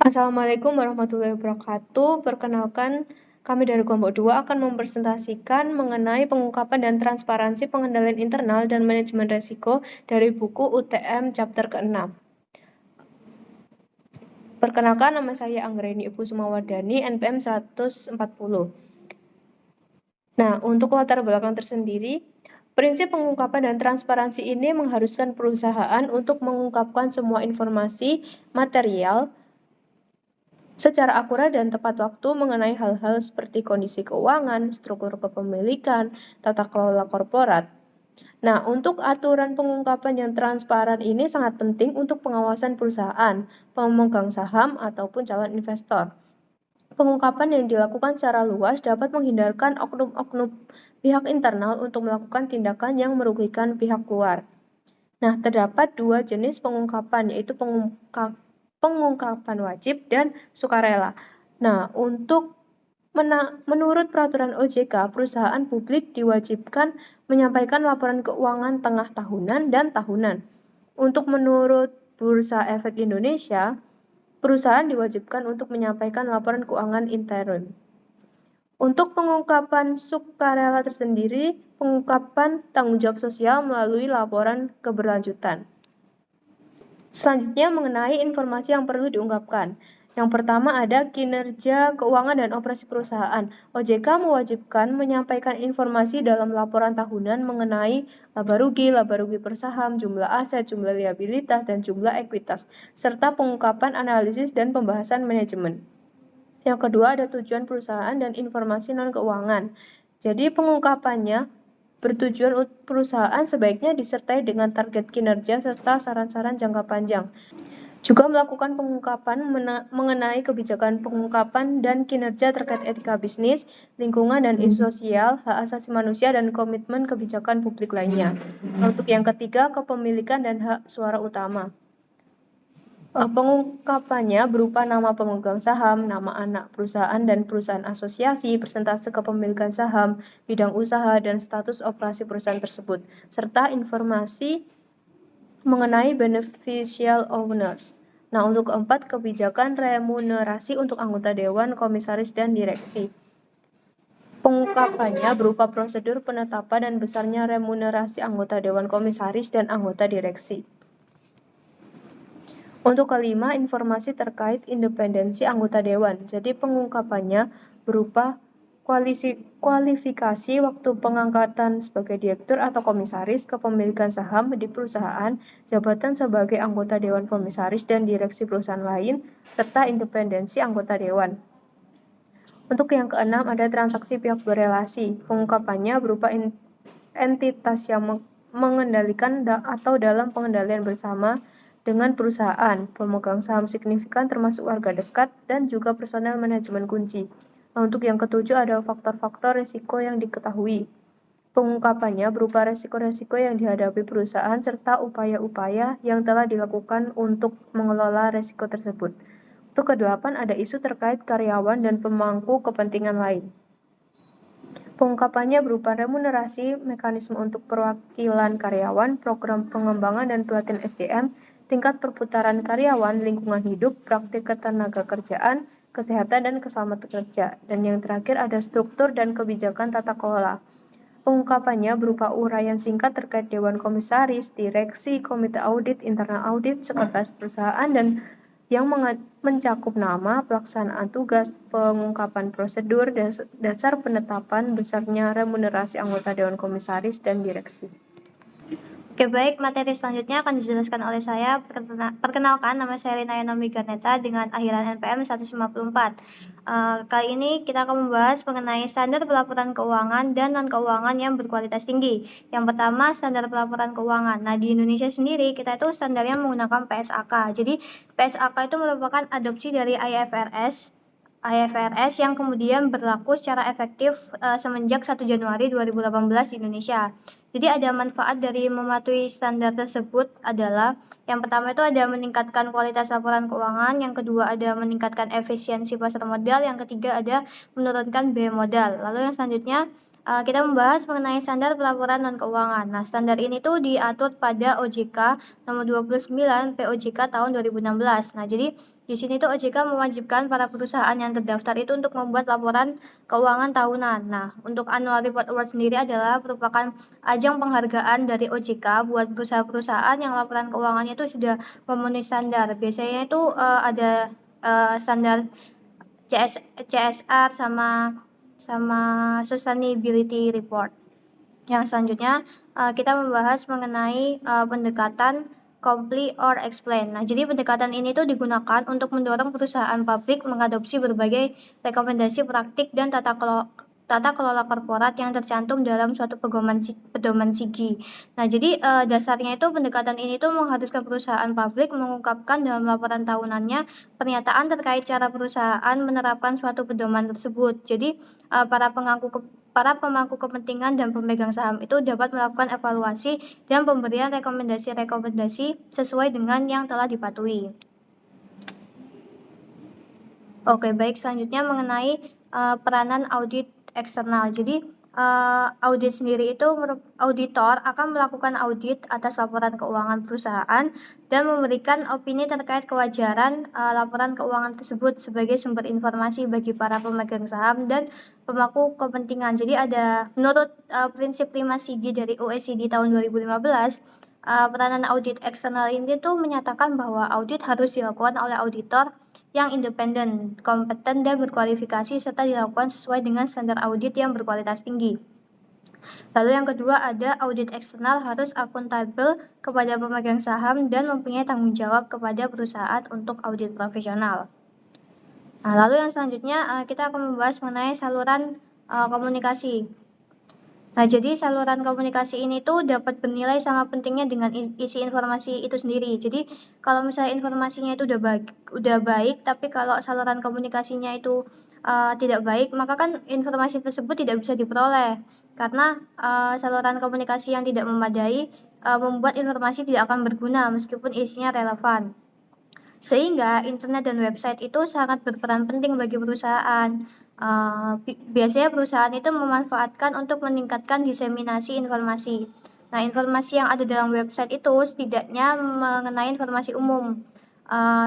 Assalamualaikum warahmatullahi wabarakatuh. Perkenalkan, kami dari kelompok 2 akan mempresentasikan mengenai pengungkapan dan transparansi pengendalian internal dan manajemen risiko dari buku UTM chapter ke-6. Perkenalkan, nama saya Anggreni Ibu Sumawardani, NPM 140. Nah, untuk latar belakang tersendiri, prinsip pengungkapan dan transparansi ini mengharuskan perusahaan untuk mengungkapkan semua informasi material secara akurat dan tepat waktu mengenai hal-hal seperti kondisi keuangan, struktur kepemilikan, tata kelola korporat. Nah, untuk aturan pengungkapan yang transparan ini sangat penting untuk pengawasan perusahaan, pemegang saham, ataupun calon investor. Pengungkapan yang dilakukan secara luas dapat menghindarkan oknum-oknum pihak internal untuk melakukan tindakan yang merugikan pihak luar. Nah, terdapat dua jenis pengungkapan, yaitu pengungkapan wajib dan sukarela. Nah, menurut peraturan OJK, perusahaan publik diwajibkan menyampaikan laporan keuangan tengah tahunan dan tahunan. Untuk menurut Bursa Efek Indonesia, perusahaan diwajibkan untuk menyampaikan laporan keuangan intern. Untuk pengungkapan sukarela tersendiri, pengungkapan tanggung jawab sosial melalui laporan keberlanjutan. Selanjutnya mengenai informasi yang perlu diungkapkan. Yang pertama ada kinerja keuangan dan operasi perusahaan. OJK mewajibkan menyampaikan informasi dalam laporan tahunan mengenai laba rugi per saham, jumlah aset, jumlah liabilitas, dan jumlah ekuitas, serta pengungkapan analisis dan pembahasan manajemen. Yang kedua ada tujuan perusahaan dan informasi non-keuangan. Jadi pengungkapannya bertujuan perusahaan sebaiknya disertai dengan target kinerja serta saran-saran jangka panjang. Juga melakukan pengungkapan mengenai kebijakan pengungkapan dan kinerja terkait etika bisnis, lingkungan dan isu sosial, hak asasi manusia, dan komitmen kebijakan publik lainnya. Untuk yang ketiga, kepemilikan dan hak suara utama. Pengungkapannya berupa nama pemegang saham, nama anak perusahaan dan perusahaan asosiasi, persentase kepemilikan saham, bidang usaha, dan status operasi perusahaan tersebut, serta informasi mengenai beneficial owners. Nah, untuk keempat, kebijakan remunerasi untuk anggota dewan, komisaris, dan direksi. Pengungkapannya berupa prosedur penetapan dan besarnya remunerasi anggota dewan komisaris dan anggota direksi. Untuk kelima, informasi terkait independensi anggota dewan. Jadi pengungkapannya berupa kualifikasi waktu pengangkatan sebagai direktur atau komisaris, kepemilikan saham di perusahaan, jabatan sebagai anggota dewan komisaris dan direksi perusahaan lain, serta independensi anggota dewan. Untuk yang keenam ada transaksi pihak berelasi. Pengungkapannya berupa entitas yang mengendalikan atau dalam pengendalian bersama dengan perusahaan, pemegang saham signifikan termasuk warga dekat, dan juga personel manajemen kunci. Nah, untuk yang ketujuh ada faktor-faktor risiko yang diketahui. Pengungkapannya berupa risiko-risiko yang dihadapi perusahaan serta upaya-upaya yang telah dilakukan untuk mengelola risiko tersebut. Untuk kedelapan ada isu terkait karyawan dan pemangku kepentingan lain. Pengungkapannya berupa remunerasi, mekanisme untuk perwakilan karyawan, program pengembangan dan pelatihan SDM, tingkat perputaran karyawan, lingkungan hidup, praktik ketenaga kerjaan, kesehatan dan keselamatan kerja. Dan yang terakhir ada struktur dan kebijakan tata kelola. Pengungkapannya berupa uraian singkat terkait dewan komisaris, direksi, komite audit, internal audit, sekretaris perusahaan, dan yang mencakup nama, pelaksanaan tugas, pengungkapan prosedur, dan dasar penetapan besarnya remunerasi anggota dewan komisaris dan direksi. Oke, baik, materi selanjutnya akan dijelaskan oleh saya. Perkenalkan, nama saya Lina Yonomi Garneta dengan akhiran NPM 154. Kali ini kita akan membahas mengenai standar pelaporan keuangan dan non-keuangan yang berkualitas tinggi. Yang pertama, standar pelaporan keuangan. Nah, di Indonesia sendiri, kita itu standarnya menggunakan PSAK. Jadi, PSAK itu merupakan adopsi dari IFRS yang kemudian berlaku secara efektif semenjak 1 Januari 2018 di Indonesia. Jadi ada manfaat dari mematuhi standar tersebut adalah yang pertama itu ada meningkatkan kualitas laporan keuangan, yang kedua ada meningkatkan efisiensi pasar modal, yang ketiga ada menurunkan biaya modal. Lalu yang selanjutnya kita membahas mengenai standar pelaporan non-keuangan. Nah, standar ini tuh diatur pada OJK nomor 29 POJK tahun 2016. Nah, jadi di sini tuh OJK mewajibkan para perusahaan yang terdaftar itu untuk membuat laporan keuangan tahunan. Nah, untuk Annual Report Award sendiri adalah merupakan ajang penghargaan dari OJK buat perusahaan-perusahaan yang laporan keuangannya itu sudah memenuhi standar. Biasanya itu ada standar CSR sama sustainability report. Yang selanjutnya kita membahas mengenai pendekatan complete or explain. Nah, jadi pendekatan ini tuh digunakan untuk mendorong perusahaan publik mengadopsi berbagai rekomendasi praktik dan tata kelola korporat yang tercantum dalam suatu pedoman SIGI. Nah, jadi dasarnya itu pendekatan ini tuh mengharuskan perusahaan publik mengungkapkan dalam laporan tahunannya pernyataan terkait cara perusahaan menerapkan suatu pedoman tersebut. Jadi para pemangku kepentingan dan pemegang saham itu dapat melakukan evaluasi dan pemberian rekomendasi-rekomendasi sesuai dengan yang telah dipatuhi. Oke, baik, selanjutnya mengenai peranan audit eksternal. Jadi audit sendiri itu auditor akan melakukan audit atas laporan keuangan perusahaan dan memberikan opini terkait kewajaran laporan keuangan tersebut sebagai sumber informasi bagi para pemegang saham dan pemangku kepentingan. Jadi ada menurut prinsip 5 SIGI dari OECD tahun 2015, peranan audit eksternal ini tuh menyatakan bahwa audit harus dilakukan oleh auditor yang independen, kompeten, dan berkualifikasi serta dilakukan sesuai dengan standar audit yang berkualitas tinggi. Lalu yang kedua ada audit eksternal harus akuntabel kepada pemegang saham dan mempunyai tanggung jawab kepada perusahaan untuk audit profesional. Nah, lalu yang selanjutnya kita akan membahas mengenai saluran komunikasi. Nah, jadi saluran komunikasi ini tuh dapat bernilai sama pentingnya dengan isi informasi itu sendiri. Jadi kalau misalnya informasinya itu udah baik, tapi kalau saluran komunikasinya itu tidak baik, maka kan informasi tersebut tidak bisa diperoleh karena saluran komunikasi yang tidak memadai membuat informasi tidak akan berguna meskipun isinya relevan. Sehingga internet dan website itu sangat berperan penting bagi perusahaan. Biasanya perusahaan itu memanfaatkan untuk meningkatkan diseminasi informasi. Nah, informasi yang ada dalam website itu setidaknya mengenai informasi umum,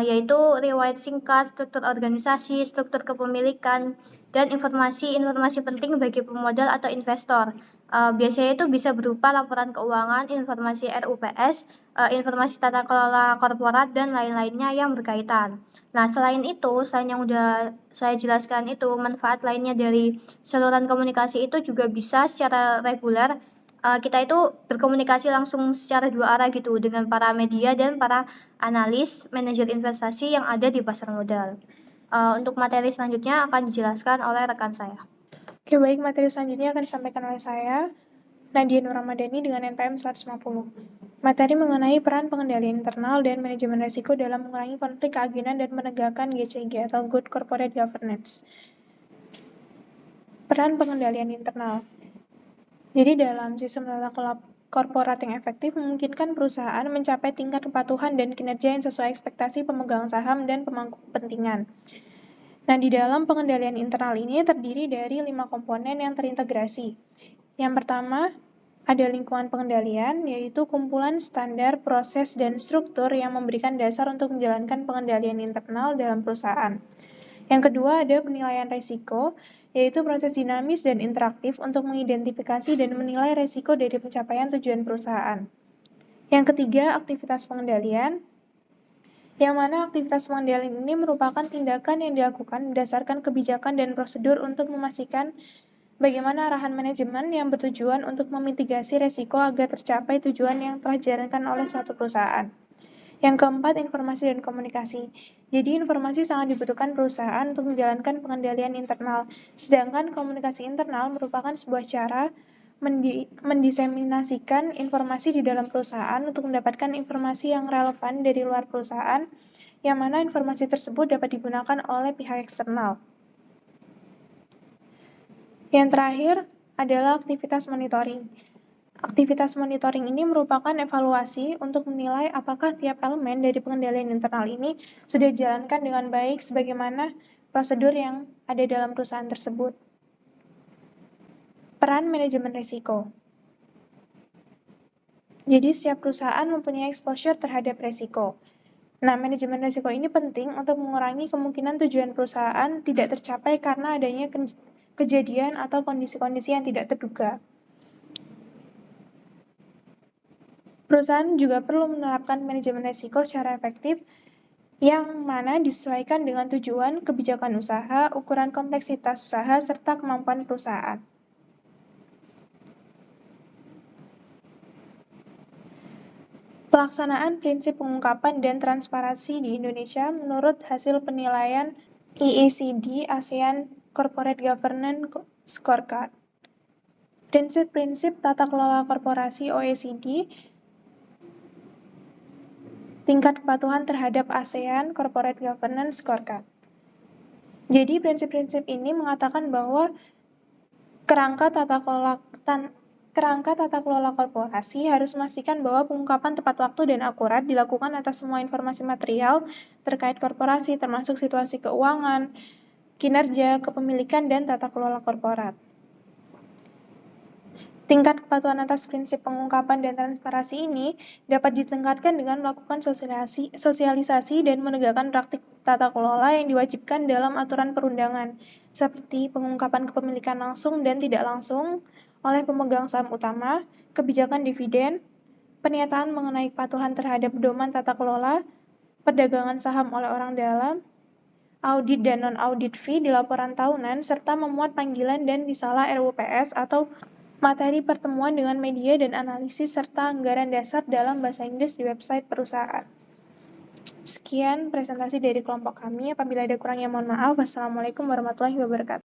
yaitu riwayat singkat, struktur organisasi, struktur kepemilikan, dan informasi-informasi penting bagi pemodal atau investor. Biasanya itu bisa berupa laporan keuangan, informasi RUPS, informasi tata kelola korporat, dan lain-lainnya yang berkaitan. Nah, selain yang udah saya jelaskan itu, manfaat lainnya dari saluran komunikasi itu juga bisa secara reguler kita itu berkomunikasi langsung secara dua arah gitu dengan para media dan para analis, manajer investasi yang ada di pasar modal. Untuk materi selanjutnya akan dijelaskan oleh rekan saya. Oke, baik, materi selanjutnya akan disampaikan oleh saya, Nadia Nur Ramadhani dengan NPM 150. Materi mengenai peran pengendalian internal dan manajemen risiko dalam mengurangi konflik keagengan dan menegakkan GCG atau Good Corporate Governance. Peran pengendalian internal. Jadi dalam sistem tata kelola korporat yang efektif memungkinkan perusahaan mencapai tingkat kepatuhan dan kinerja yang sesuai ekspektasi pemegang saham dan pemangku kepentingan. Nah, di dalam pengendalian internal ini terdiri dari 5 komponen yang terintegrasi. Yang pertama, ada lingkungan pengendalian, yaitu kumpulan standar, proses, dan struktur yang memberikan dasar untuk menjalankan pengendalian internal dalam perusahaan. Yang kedua, ada penilaian risiko, yaitu proses dinamis dan interaktif untuk mengidentifikasi dan menilai risiko dari pencapaian tujuan perusahaan. Yang ketiga, aktivitas pengendalian, yang mana aktivitas pengendalian ini merupakan tindakan yang dilakukan berdasarkan kebijakan dan prosedur untuk memastikan bagaimana arahan manajemen yang bertujuan untuk memitigasi risiko agar tercapai tujuan yang telah dijalankan oleh suatu perusahaan. Yang keempat, informasi dan komunikasi. Jadi informasi sangat dibutuhkan perusahaan untuk menjalankan pengendalian internal, sedangkan komunikasi internal merupakan sebuah cara mendiseminasikan informasi di dalam perusahaan untuk mendapatkan informasi yang relevan dari luar perusahaan, yang mana informasi tersebut dapat digunakan oleh pihak eksternal. Yang terakhir adalah aktivitas monitoring. Aktivitas monitoring ini merupakan evaluasi untuk menilai apakah tiap elemen dari pengendalian internal ini sudah dijalankan dengan baik sebagaimana prosedur yang ada dalam perusahaan tersebut. Peran manajemen risiko. Jadi setiap perusahaan mempunyai exposure terhadap risiko. Nah, manajemen risiko ini penting untuk mengurangi kemungkinan tujuan perusahaan tidak tercapai karena adanya kejadian atau kondisi-kondisi yang tidak terduga. Perusahaan juga perlu menerapkan manajemen risiko secara efektif yang mana disesuaikan dengan tujuan, kebijakan usaha, ukuran kompleksitas usaha, serta kemampuan perusahaan. Pelaksanaan prinsip pengungkapan dan transparansi di Indonesia menurut hasil penilaian EACD ASEAN Corporate Governance Scorecard. Prinsip-prinsip tata kelola korporasi OECD, tingkat kepatuhan terhadap ASEAN Corporate Governance Scorecard. Jadi prinsip-prinsip ini mengatakan bahwa kerangka tata kelola korporasi harus memastikan bahwa pengungkapan tepat waktu dan akurat dilakukan atas semua informasi material terkait korporasi, termasuk situasi keuangan, kinerja, kepemilikan, dan tata kelola korporat. Tingkat kepatuhan atas prinsip pengungkapan dan transparansi ini dapat ditingkatkan dengan melakukan sosialisasi dan menegakkan praktik tata kelola yang diwajibkan dalam aturan perundangan, seperti pengungkapan kepemilikan langsung dan tidak langsung oleh pemegang saham utama, kebijakan dividen, pernyataan mengenai kepatuhan terhadap pedoman tata kelola, perdagangan saham oleh orang dalam, audit dan non-audit fee di laporan tahunan, serta memuat panggilan dan risalah RUPS atau materi pertemuan dengan media dan analisis serta anggaran dasar dalam bahasa Inggris di website perusahaan. Sekian presentasi dari kelompok kami. Apabila ada kurangnya mohon maaf. Wassalamualaikum warahmatullahi wabarakatuh.